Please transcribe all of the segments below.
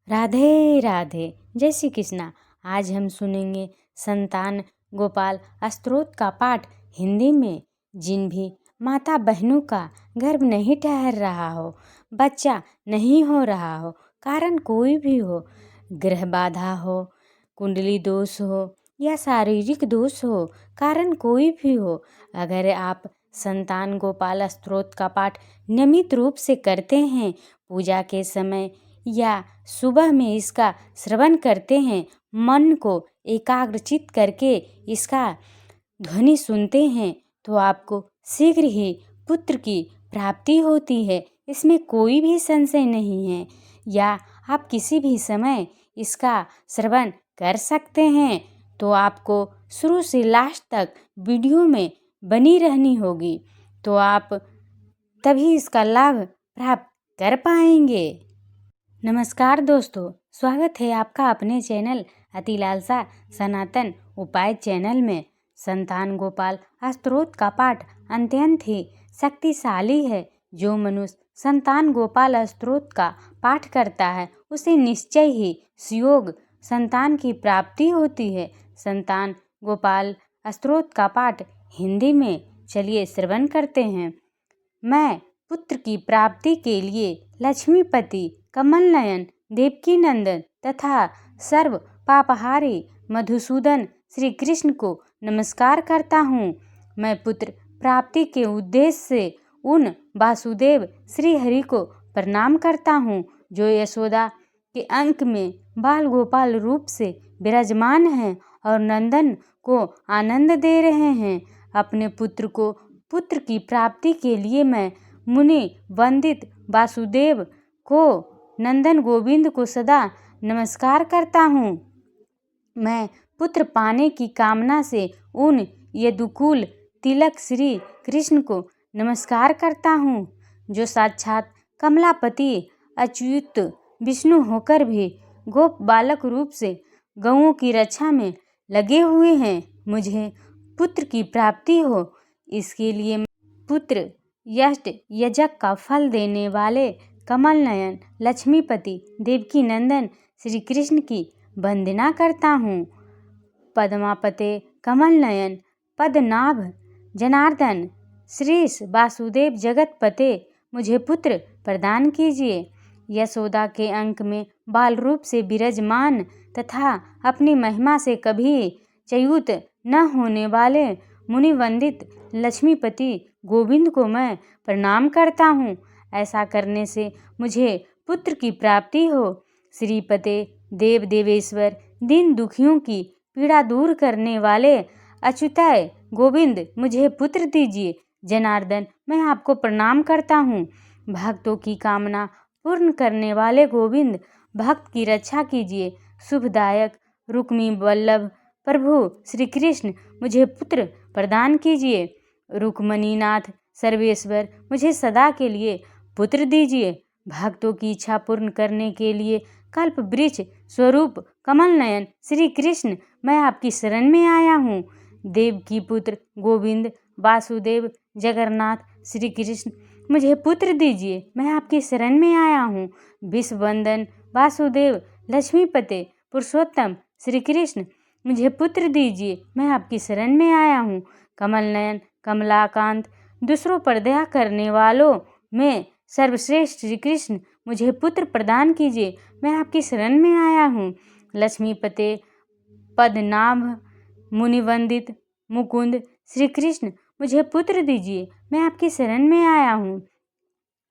राधे राधे। जय श्री कृष्णा। आज हम सुनेंगे संतान गोपाल स्तोत्र का पाठ हिंदी में। जिन भी माता बहनों का गर्भ नहीं ठहर रहा हो, बच्चा नहीं हो रहा हो, कारण कोई भी हो, ग्रह बाधा हो, कुंडली दोष हो या शारीरिक दोष हो, कारण कोई भी हो, अगर आप संतान गोपाल स्तोत्र का पाठ नियमित रूप से करते हैं, पूजा के समय या सुबह में इसका श्रवण करते हैं, मन को एकाग्रचित करके इसका ध्वनि सुनते हैं, तो आपको शीघ्र ही पुत्र की प्राप्ति होती है। इसमें कोई भी संशय नहीं है। या आप किसी भी समय इसका श्रवण कर सकते हैं। तो आपको शुरू से लास्ट तक वीडियो में बनी रहनी होगी, तो आप तभी इसका लाभ प्राप्त कर पाएंगे। नमस्कार दोस्तों, स्वागत है आपका अपने चैनल अति लालसा सनातन उपाय चैनल में। संतान गोपाल स्तोत्र का पाठ अत्यंत ही शक्तिशाली है। जो मनुष्य संतान गोपाल स्तोत्र का पाठ करता है, उसे निश्चय ही सुयोग संतान की प्राप्ति होती है। संतान गोपाल स्तोत्र का पाठ हिंदी में चलिए श्रवण करते हैं। मैं पुत्र की प्राप्ति के लिए लक्ष्मीपति, कमल नयन, देवकी नंदन तथा सर्व पापहारी मधुसूदन श्री कृष्ण को नमस्कार करता हूँ। मैं पुत्र प्राप्ति के उद्देश्य से उन वासुदेव श्री हरि को प्रणाम करता हूँ, जो यशोदा के अंक में बाल गोपाल रूप से विराजमान हैं और नंदन को आनंद दे रहे हैं। अपने पुत्र को पुत्र की प्राप्ति के लिए मैं मुनि वंदित वासुदेव को, नंदन गोविंद को सदा नमस्कार करता हूँ। मैं पुत्र पाने की कामना से उन यदुकुल तिलक श्री कृष्ण को नमस्कार करता हूँ, जो साक्षात कमलापति अच्युत विष्णु होकर भी गोप बालक रूप से गौओं की रक्षा में लगे हुए हैं। मुझे पुत्र की प्राप्ति हो, इसके लिए पुत्र यष्ट यजक का फल देने वाले कमल नयन लक्ष्मीपति देवकी नंदन श्री कृष्ण की वंदना करता हूँ। पद्मापते कमल नयन पद्मनाभ जनार्दन श्रीश वासुदेव जगतपते, मुझे पुत्र प्रदान कीजिए। यशोदा के अंक में बाल रूप से विराजमान तथा अपनी महिमा से कभी च्युत न होने वाले मुनि वंदित लक्ष्मीपति गोविंद को मैं प्रणाम करता हूँ। ऐसा करने से मुझे पुत्र की प्राप्ति हो। श्रीपते देव देवेश्वर, दीन दुखियों की पीड़ा दूर करने वाले अच्युताय गोविंद, मुझे पुत्र दीजिए। जनार्दन, मैं आपको प्रणाम करता हूँ। भक्तों की कामना पूर्ण करने वाले गोविंद, भक्त की रक्षा कीजिए। शुभदायक रुक्मी वल्लभ प्रभु श्री कृष्ण, मुझे पुत्र प्रदान कीजिए। रुक्मणीनाथ सर्वेश्वर, मुझे सदा के लिए पुत्र दीजिए। भक्तों की इच्छा पूर्ण करने के लिए कल्प वृक्ष स्वरूप कमल नयन श्री कृष्ण, मैं आपकी शरण में आया हूँ। देव की पुत्र गोविंद वासुदेव जगन्नाथ श्री कृष्ण, मुझे पुत्र दीजिए। मैं आपकी शरण में आया हूँ। विश्ववंदन वासुदेव लक्ष्मीपते पुरुषोत्तम श्री कृष्ण, मुझे पुत्र दीजिए। मैं आपकी शरण में आया हूँ। कमल नयन कमलाकांत, दूसरों पर दया करने वालों में सर्वश्रेष्ठ श्री कृष्ण, मुझे पुत्र प्रदान कीजिए। मैं आपकी शरण में आया हूँ। लक्ष्मीपते पद्मनाभ मुनिवंदित मुकुंद श्री कृष्ण, मुझे पुत्र दीजिए। मैं आपकी शरण में आया हूँ।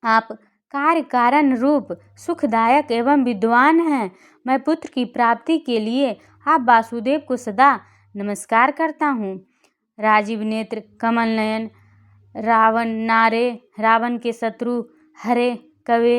आप कार्य कारण रूप सुखदायक एवं विद्वान हैं। मैं पुत्र की प्राप्ति के लिए आप वासुदेव को सदा नमस्कार करता हूँ। राजीव नेत्र कमल नयन रावण नारे, रावण के शत्रु हरे कवे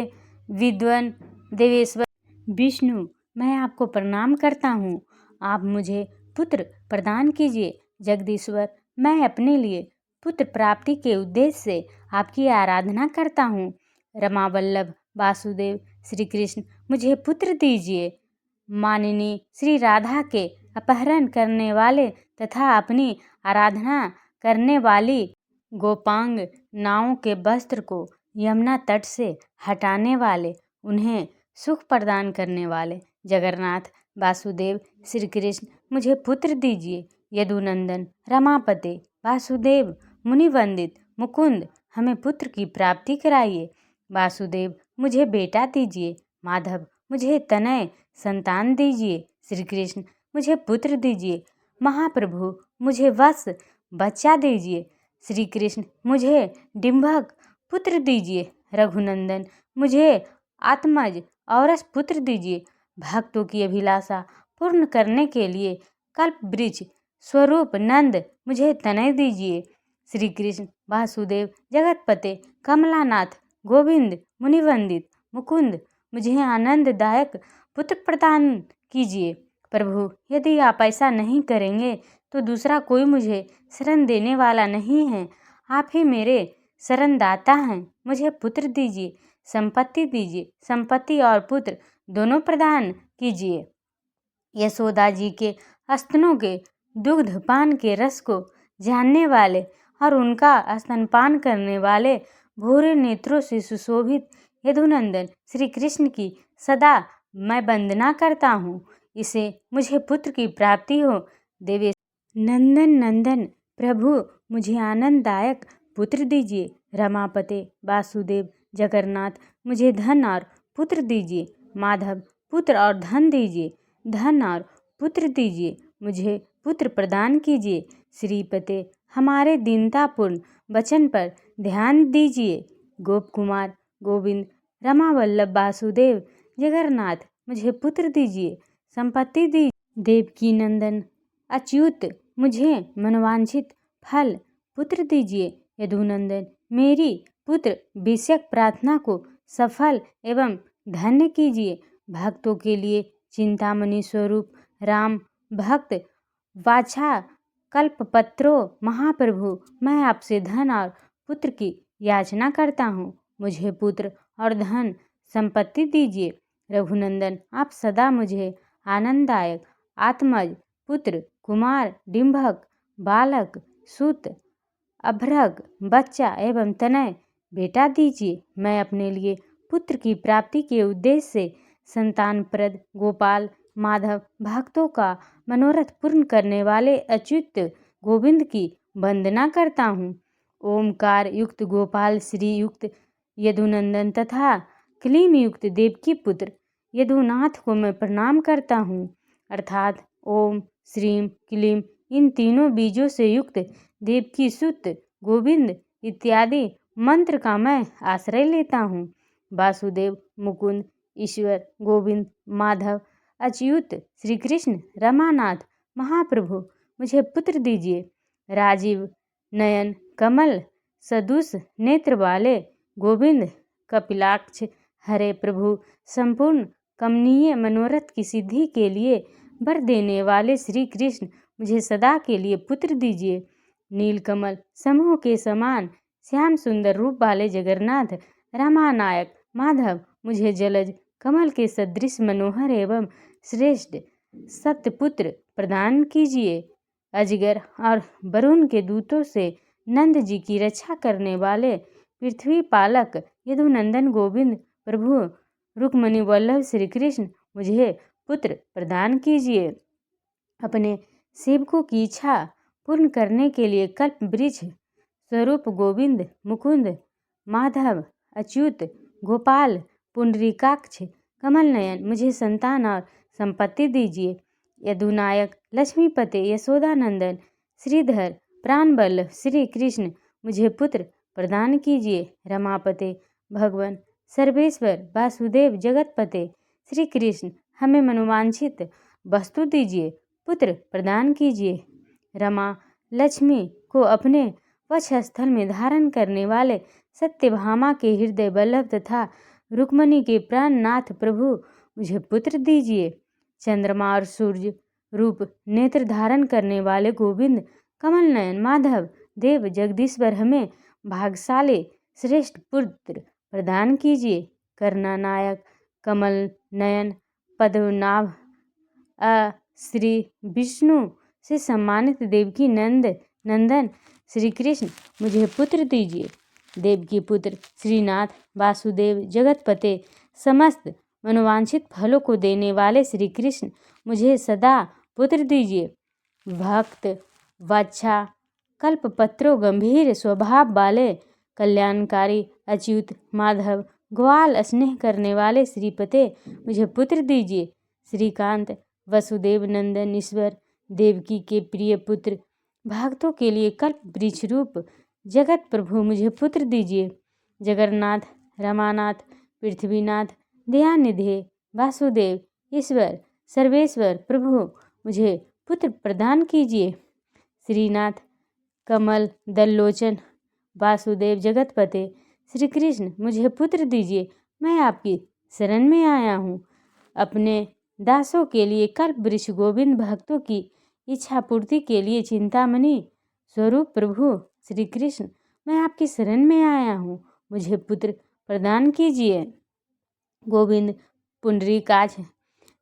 विद्वन देवेश्वर विष्णु, मैं आपको प्रणाम करता हूँ। आप मुझे पुत्र प्रदान कीजिए। जगदीश्वर, मैं अपने लिए पुत्र प्राप्ति के उद्देश्य से आपकी आराधना करता हूँ। रमावल्लभ वासुदेव श्री कृष्ण, मुझे पुत्र दीजिए। मानिनी श्री राधा के अपहरण करने वाले तथा अपनी आराधना करने वाली गोपांग नावों के वस्त्र को यमुना तट से हटाने वाले, उन्हें सुख प्रदान करने वाले जगन्नाथ वासुदेव श्री कृष्ण मुझे पुत्र दीजिए। यदुनंदन रमापते वासुदेव मुनिवंदित मुकुंद हमें पुत्र की प्राप्ति कराइए। वासुदेव मुझे बेटा दीजिए। माधव मुझे तनय संतान दीजिए। श्री कृष्ण मुझे पुत्र दीजिए। महाप्रभु मुझे वत्स बच्चा दीजिए। श्री कृष्ण मुझे डिंभक पुत्र दीजिए। रघुनंदन मुझे आत्मज औरस पुत्र दीजिए। भक्तों की अभिलाषा पूर्ण करने के लिए कल्प वृक्ष स्वरूप नंद मुझे तनय दीजिए। श्री कृष्ण वासुदेव जगतपते कमलानाथ गोविंद मुनिवंदित मुकुंद मुझे आनंददायक पुत्र प्रदान कीजिए। प्रभु यदि आप ऐसा नहीं करेंगे तो दूसरा कोई मुझे शरण देने वाला नहीं है। आप ही मेरे शरणदाता हैं। मुझे पुत्र दीजिए, संपत्ति दीजिए। संपत्ति और पुत्र दोनों प्रदान कीजिए। यशोदा जी के स्तनों के दुग्धपान के रस को जानने वाले और उनका स्तनपान करने वाले भूरे नेत्रों से सुशोभित यदुनंदन श्री कृष्ण की सदा मैं वंदना करता हूँ। इसे मुझे पुत्र की प्राप्ति हो। देवेश नंदन नंदन प्रभु मुझे आनंददायक पुत्र दीजिए। रमापते वासुदेव जगन्नाथ मुझे धन और पुत्र दीजिए। माधव पुत्र और धन दीजिए। धन और पुत्र दीजिए। मुझे पुत्र प्रदान कीजिए। श्रीपते हमारे दीनतापूर्ण वचन पर ध्यान दीजिए। गोप कुमार गोविंद रमावल्लभ वासुदेव जगन्नाथ मुझे पुत्र दीजिए, संपत्ति दीजिए। देवकी नंदन अच्युत मुझे मनोवांछित फल पुत्र दीजिए। यदुनंदन मेरी पुत्र विषयक प्रार्थना को सफल एवं धन्य कीजिए। भक्तों के लिए चिंतामणि स्वरूप राम भक्त वाछा कल्पपत्रो महाप्रभु मैं आपसे धन और पुत्र की याचना करता हूँ। मुझे पुत्र और धन संपत्ति दीजिए। रघुनंदन आप सदा मुझे आनंददायक आत्मज पुत्र कुमार डिंभक बालक सुत अभ्रक बच्चा एवं तनय बेटा दीजिए। मैं अपने लिए पुत्र की प्राप्ति के उद्देश्य से संतानप्रद गोपाल माधव भक्तों का मनोरथ पूर्ण करने वाले अच्युत गोविंद की वंदना करता हूँ। ओमकार युक्त गोपाल श्री युक्त यदुनंदन तथा क्लीम युक्त देवकी पुत्र यदुनाथ को मैं प्रणाम करता हूँ। अर्थात ओम श्रीम क्लीम इन तीनों बीजों से युक्त देवकी सुत गोविंद इत्यादि मंत्र का मैं आश्रय लेता हूँ। वासुदेव मुकुंद ईश्वर गोविंद माधव अच्युत श्री कृष्ण रमानाथ महाप्रभु मुझे पुत्र दीजिए। राजीव नयन कमल सदुष नेत्र वाले गोविंद कपिलाक्ष हरे प्रभु संपूर्ण कमनीय मनोरथ की सिद्धि के लिए वर देने वाले श्री कृष्ण मुझे सदा के लिए पुत्र दीजिए। नीलकमल समूह के समान श्याम सुंदर रूप वाले जगन्नाथ रामानायक माधव मुझे जलज कमल के सदृश मनोहर एवं श्रेष्ठ सत्यपुत्र प्रदान कीजिए। अजगर और वरुण के दूतों से नंद जी की रक्षा करने वाले पृथ्वी पालक यदुनंदन गोविंद प्रभु रुक्मणी वल्लभ श्री कृष्ण मुझे पुत्र प्रदान कीजिए। अपने सेवकों की इच्छा पूर्ण करने के लिए कल्प वृक्ष स्वरूप गोविंद मुकुंद माधव अच्युत गोपाल पुंडरीकाक्ष कमल नयन मुझे संतान और संपत्ति दीजिए। यदुनायक लक्ष्मीपते यशोदानंदन श्रीधर प्राणवल्लभ श्री कृष्ण मुझे पुत्र प्रदान कीजिए। रमापते भगवान सर्वेश्वर वासुदेव जगतपते श्री कृष्ण हमें मनोवांछित वस्तु दीजिए, पुत्र प्रदान कीजिए। रमा लक्ष्मी को अपने वक्षस्थल में धारण करने वाले सत्यभामा के हृदय वल्लभ तथा रुक्मणी के प्राणनाथ प्रभु मुझे पुत्र दीजिए। चंद्रमा और सूर्य रूप नेत्र धारण करने वाले गोविंद कमल नयन माधव देव जगदीश्वर हमें भाग्यशाली श्रेष्ठ पुत्र प्रदान कीजिए। करुणानायक कमल नयन पद्मनाभ श्री विष्णु से सम्मानित देवकी नंदन श्री कृष्ण मुझे पुत्र दीजिए। देवकी पुत्र श्रीनाथ वासुदेव जगतपते समस्त मनोवांछित फलों को देने वाले श्री कृष्ण मुझे सदा पुत्र दीजिए। भक्त वाच्छा कल्पपत्रों गंभीर स्वभाव वाले कल्याणकारी अच्युत माधव ग्वाल स्नेह करने वाले श्रीपते मुझे पुत्र दीजिए। श्रीकांत वसुदेव नंदन ईश्वर देवकी के प्रिय पुत्र भक्तों के लिए कल्प वृक्ष रूप जगत प्रभु मुझे पुत्र दीजिए। जगन्नाथ रमानाथ पृथ्वीनाथ दयानिधे वासुदेव ईश्वर सर्वेश्वर प्रभु मुझे पुत्र प्रदान कीजिए। श्रीनाथ कमल दल्लोचन वासुदेव जगतपते श्री कृष्ण मुझे पुत्र दीजिए। मैं आपकी शरण में आया हूँ। अपने दासों के लिए कल्प वृक्ष गोविंद भक्तों की इच्छा पूर्ति के लिए चिंतामणि स्वरूप प्रभु श्री कृष्ण मैं आपकी शरण में आया हूँ। मुझे पुत्र प्रदान कीजिए। गोविंद पुंडरीकाक्ष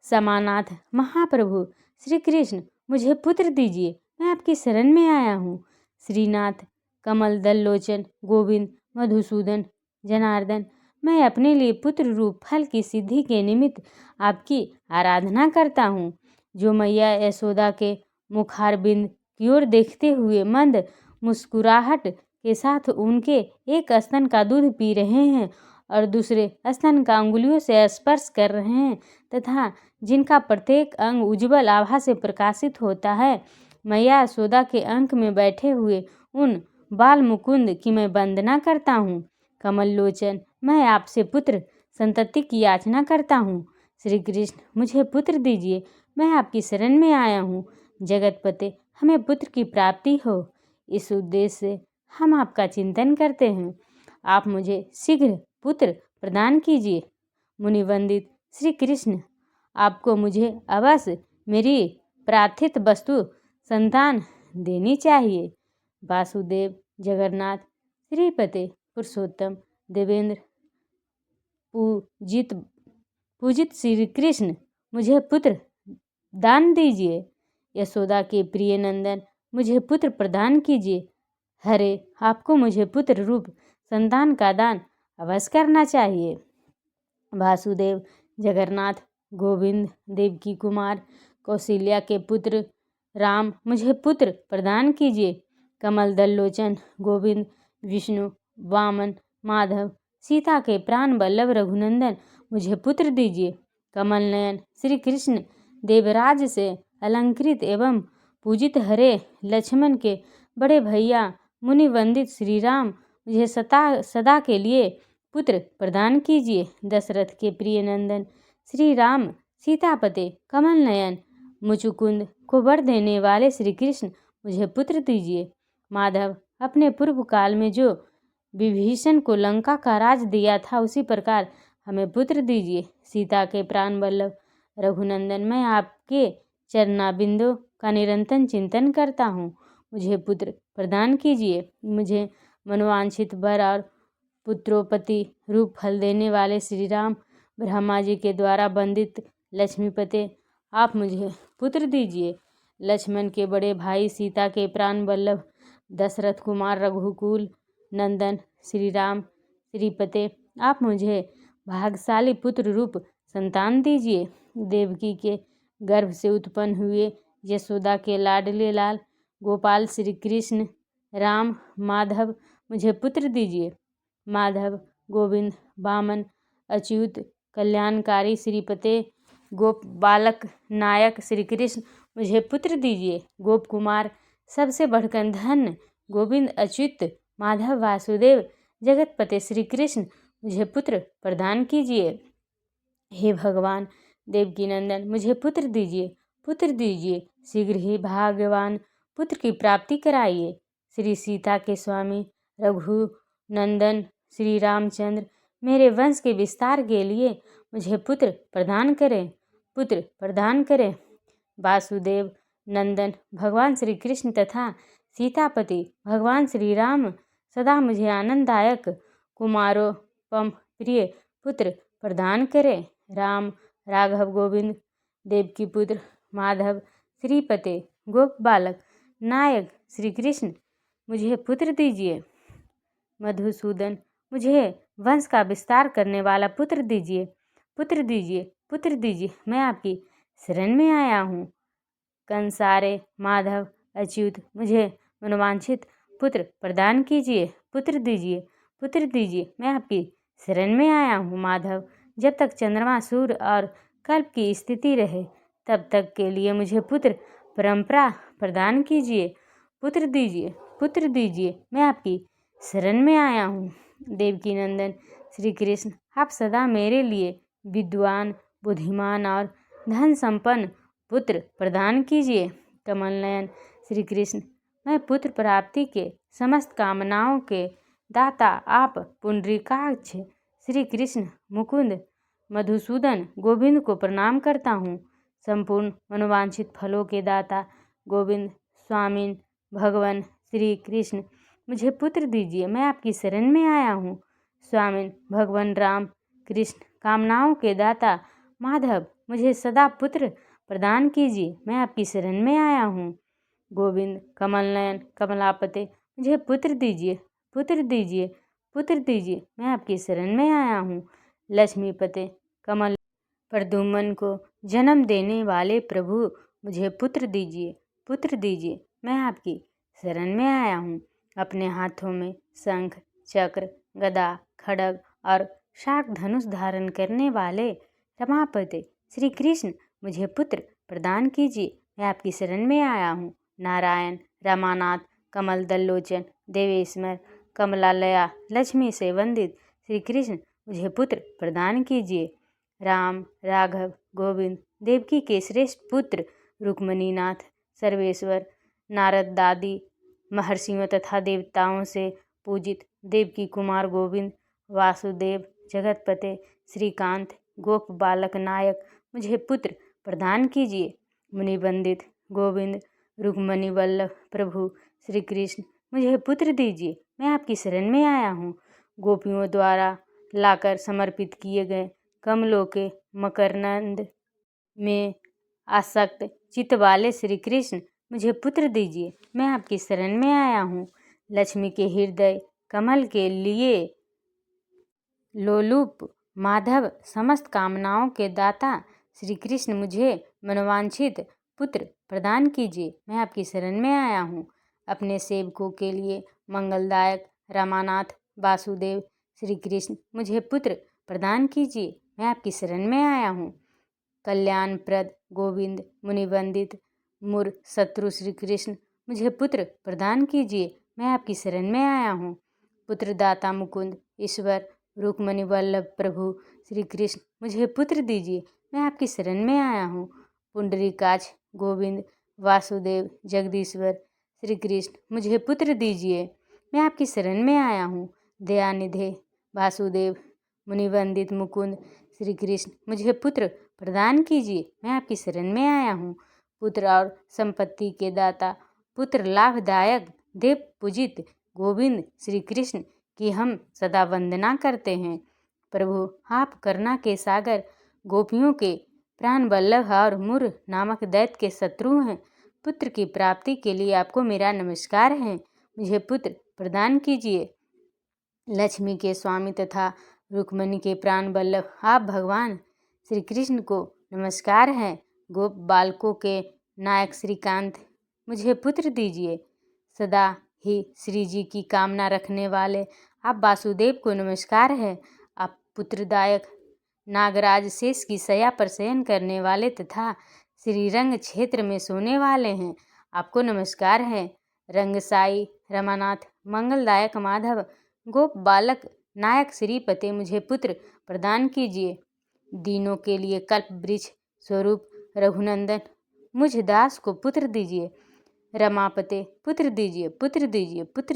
समानाथ महाप्रभु श्री कृष्ण मुझे पुत्र दीजिए। मैं आपकी शरण में आया हूँ। श्रीनाथ कमल दल्लोचन गोविंद मधुसूदन जनार्दन मैं अपने लिए पुत्र रूप फल की सिद्धि के निमित्त आपकी आराधना करता हूँ। जो मैया यशोदा के मुखारबिंद की ओर देखते हुए मंद मुस्कुराहट के साथ उनके एक स्तन का दूध पी रहे हैं और दूसरे स्तन का अंगुलियों से स्पर्श कर रहे हैं तथा जिनका प्रत्येक अंग उज्ज्वल आभा से प्रकाशित होता है, मैया यशोदा के अंक में बैठे हुए उन बाल मुकुंद की मैं वंदना करता हूँ। कमल लोचन मैं आपसे पुत्र संतति की याचना करता हूँ। श्री कृष्ण मुझे पुत्र दीजिए। मैं आपकी शरण में आया हूँ। जगतपते हमें पुत्र की प्राप्ति हो, इस उद्देश्य से हम आपका चिंतन करते हैं। आप मुझे शीघ्र पुत्र प्रदान कीजिए। मुनिवंदित श्री कृष्ण आपको मुझे अवश्य मेरी प्रार्थित वस्तु संतान देनी चाहिए। वासुदेव जगन्नाथ श्रीपते पुरुषोत्तम देवेंद्र पूजित श्री कृष्ण मुझे पुत्र दान दीजिए। यशोदा के प्रिय नंदन मुझे पुत्र प्रदान कीजिए। हरे आपको मुझे पुत्र रूप संतान का दान अवश्य करना चाहिए। वासुदेव जगन्नाथ गोविंद देवकी कुमार कौशल्या के पुत्र राम मुझे पुत्र प्रदान कीजिए। कमल दल्लोचन गोविंद विष्णु वामन माधव सीता के प्राण वल्लभ रघुनंदन मुझे पुत्र दीजिए। कमल नयन श्री कृष्ण देवराज से अलंकृत एवं पूजित हरे लक्ष्मण के बड़े भैया मुनि वंदित श्री राम मुझे सदा के लिए पुत्र प्रदान कीजिए। दशरथ के प्रिय नंदन श्री राम सीतापते कमल नयन मुचुकुंद को वर देने वाले श्री कृष्ण मुझे पुत्र दीजिए। माधव अपने पूर्व काल में जो विभीषण को लंका का राज दिया था उसी प्रकार हमें पुत्र दीजिए। सीता के प्राण वल्लभ रघुनंदन मैं आपके चरणाबिंदों का निरंतर चिंतन करता हूँ। मुझे पुत्र प्रदान कीजिए। मुझे मनोवांछित वर और पुत्रोपति रूप फल देने वाले श्री राम ब्रह्मा जी के द्वारा वंदित लक्ष्मीपते आप मुझे पुत्र दीजिए। लक्ष्मण के बड़े भाई सीता के प्राण वल्लभ दशरथ कुमार रघुकुल नंदन श्री राम श्रीपते आप मुझे भाग्यशाली पुत्र रूप संतान दीजिए। देवकी के गर्भ से उत्पन्न हुए यशोदा के लाडले लाल गोपाल श्री कृष्ण राम माधव मुझे पुत्र दीजिए। माधव गोविंद वामन अच्युत कल्याणकारी श्रीपते गोप बालक नायक श्री कृष्ण मुझे पुत्र दीजिए। गोप कुमार सबसे बढ़कर धन्य गोविंद अच्युत माधव वासुदेव जगतपते श्री कृष्ण मुझे पुत्र प्रदान कीजिए। हे भगवान देवकी नंदन मुझे पुत्र दीजिए। शीघ्र ही भाग्यवान पुत्र की प्राप्ति कराइए। श्री सीता के स्वामी रघुनंदन श्री रामचंद्र मेरे वंश के विस्तार के लिए मुझे पुत्र प्रदान करें। वासुदेव नंदन भगवान श्री कृष्ण तथा सीतापति भगवान श्री राम सदा मुझे आनंददायक कुमारोपम प्रिय पुत्र प्रदान करें। राम राघव गोविंद देवकी पुत्र माधव श्रीपते गोप बालक नायक श्री कृष्ण मुझे पुत्र दीजिए। मधुसूदन मुझे वंश का विस्तार करने वाला पुत्र दीजिए। पुत्र दीजिए, मैं आपकी शरण में आया हूँ। कंसारे माधव अच्युत, मुझे मनोवांछित पुत्र प्रदान कीजिए। पुत्र दीजिए, मैं आपकी शरण में आया हूँ। माधव, जब तक चंद्रमा, सूर्य और कल्प की स्थिति रहे तब तक के लिए मुझे पुत्र परंपरा प्रदान कीजिए। पुत्र दीजिए, मैं आपकी शरण में आया हूँ। देवकी नंदन श्री कृष्ण, आप सदा मेरे लिए विद्वान, बुद्धिमान और धन संपन्न पुत्र प्रदान कीजिए। कमल नयन श्री कृष्ण, मैं पुत्र प्राप्ति के समस्त कामनाओं के दाता आप पुंडरीकाक्ष श्री कृष्ण मुकुंद मधुसूदन गोविंद को प्रणाम करता हूँ। संपूर्ण मनोवांछित फलों के दाता गोविंद स्वामिन भगवान श्री कृष्ण, मुझे पुत्र दीजिए, मैं आपकी शरण में आया हूँ। स्वामिन भगवान राम कृष्ण, कामनाओं के दाता माधव, मुझे सदा पुत्र प्रदान कीजिए, मैं आपकी शरण में आया हूँ। गोविंद कमल नयन कमलापते, मुझे पुत्र दीजिए, मैं आपकी शरण में आया हूँ। लक्ष्मीपते कमल प्रद्युम्न को जन्म देने वाले प्रभु, मुझे पुत्र दीजिए, मैं आपकी शरण में आया हूँ। अपने हाथों में शंख, चक्र, गदा, खड्ग और शाक धनुष धारण करने वाले रमापते श्री कृष्ण, मुझे पुत्र प्रदान कीजिए, मैं आपकी शरण में आया हूँ। नारायण रमानाथ कमल दल्लोचन देवेश्वर कमलालया लक्ष्मी से वंदित श्री कृष्ण, मुझे पुत्र प्रदान कीजिए। राम राघव गोविंद देवकी के श्रेष्ठ पुत्र रुक्मणीनाथ सर्वेश्वर नारद दादी महर्षियों तथा देवताओं से पूजित देवकी कुमार गोविंद वासुदेव जगतपते श्रीकांत गोप बालक नायक, मुझे पुत्र प्रदान कीजिए। मुनिवंदित गोविंद रुक्मणी वल्लभ प्रभु श्री कृष्ण, मुझे पुत्र दीजिए, मैं आपकी शरण में आया हूँ। गोपियों द्वारा लाकर समर्पित किए गए कमलों के मकरंद में आसक्त चित्त वाले श्री कृष्ण, मुझे पुत्र दीजिए, मैं आपकी शरण में आया हूँ। लक्ष्मी के हृदय कमल के लिए लोलुप माधव, समस्त कामनाओं के दाता श्री कृष्ण, मुझे मनोवांछित पुत्र प्रदान कीजिए, मैं आपकी शरण में आया हूँ। अपने सेवकों के लिए मंगलदायक रामानाथ वासुदेव श्री कृष्ण, मुझे पुत्र प्रदान कीजिए, मैं आपकी शरण में आया हूँ। कल्याणप्रद गोविंद मुनिवंदित मुर शत्रु श्री कृष्ण, मुझे पुत्र प्रदान कीजिए, मैं आपकी शरण में आया हूँ। पुत्रदाता मुकुंद ईश्वर रुक्मणी वल्लभ प्रभु श्री कृष्ण, मुझे पुत्र दीजिए, मैं आपकी शरण में आया हूँ। पुंडरीकाक्ष गोविंद वासुदेव जगदीश्वर श्री कृष्ण, मुझे पुत्र दीजिए, मैं आपकी शरण में आया हूँ। दयानिधे वासुदेव मुनिवंदित मुकुंद श्री कृष्ण, मुझे पुत्र प्रदान कीजिए, मैं आपकी शरण में आया हूँ। पुत्र और संपत्ति के दाता पुत्र लाभदायक देव पूजित गोविंद श्री कृष्ण की हम सदा वंदना करते हैं। प्रभु, आप करुणा के सागर गोपियों के प्राण वल्लभ और मुर नामक दैत्य के शत्रु हैं। पुत्र की प्राप्ति के लिए आपको मेरा नमस्कार है, मुझे पुत्र प्रदान कीजिए। लक्ष्मी के स्वामी तथा रुक्मणी के प्राण वल्लभ आप भगवान श्री कृष्ण को नमस्कार है। गोप बालकों के नायक श्रीकांत, मुझे पुत्र दीजिए। सदा ही श्री जी की कामना रखने वाले आप वासुदेव को नमस्कार है। आप पुत्रदायक नागराज शेष की शैया पर शयन करने वाले तथा श्रीरंग क्षेत्र में सोने वाले हैं, आपको नमस्कार है। रंगसाई रमानाथ मंगलदायक माधव गोप बालक नायक श्रीपते, मुझे पुत्र प्रदान कीजिए। दीनों के लिए कल्प वृक्ष स्वरूप रघुनंदन, मुझ दास को पुत्र दीजिए। रमापते पुत्र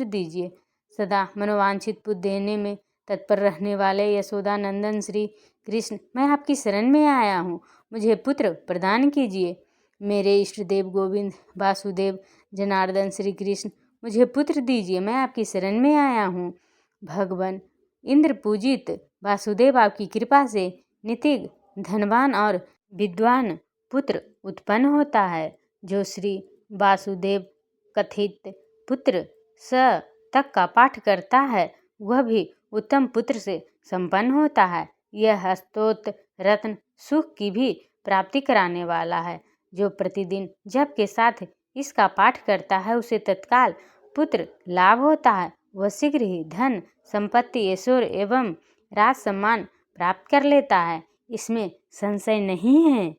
दीजिए। सदा मनोवांछित पुत्र देने में तत्पर रहने वाले यशोदा नंदन श्री कृष्ण, मैं आपकी शरण में आया हूँ, मुझे पुत्र प्रदान कीजिए। मेरे इष्ट देव गोविंद वासुदेव जनार्दन श्री कृष्ण, मुझे पुत्र दीजिए, मैं आपकी शरण में आया हूँ। भगवान इंद्र पूजित वासुदेव, आपकी कृपा से नित्य धनवान और विद्वान पुत्र उत्पन्न होता है। जो श्री वासुदेव कथित पुत्र स तक का पाठ करता है, वह भी उत्तम पुत्र से संपन्न होता है। यह स्तोत्र रत्न सुख की भी प्राप्ति कराने वाला है। जो प्रतिदिन जप के साथ इसका पाठ करता है उसे तत्काल पुत्र लाभ होता है। वह शीघ्र ही धन संपत्ति ऐश्वर्य एवं राज सम्मान प्राप्त कर लेता है, इसमें संशय नहीं है।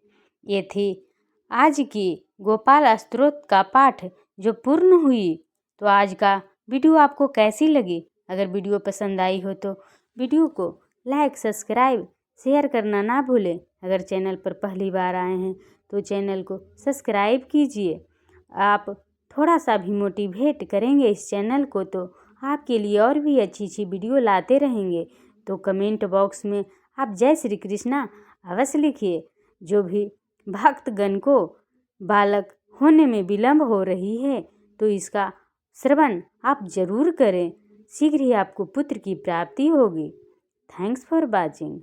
ये थी आज की गोपाल स्तोत्र का पाठ जो पूर्ण हुई। तो आज का वीडियो आपको कैसी लगी? अगर वीडियो पसंद आई हो तो वीडियो को लाइक सब्सक्राइब शेयर करना ना भूलें। अगर चैनल पर पहली बार आए हैं तो चैनल को सब्सक्राइब कीजिए। आप थोड़ा सा भी मोटिवेट करेंगे इस चैनल को तो आपके लिए और भी अच्छी अच्छी वीडियो लाते रहेंगे। तो कमेंट बॉक्स में आप जय श्री कृष्णा अवश्य लिखिए। जो भी भक्तगण को बालक होने में विलम्ब हो रही है तो इसका श्रवण आप जरूर करें, शीघ्र ही आपको पुत्र की प्राप्ति होगी। Thanks for watching.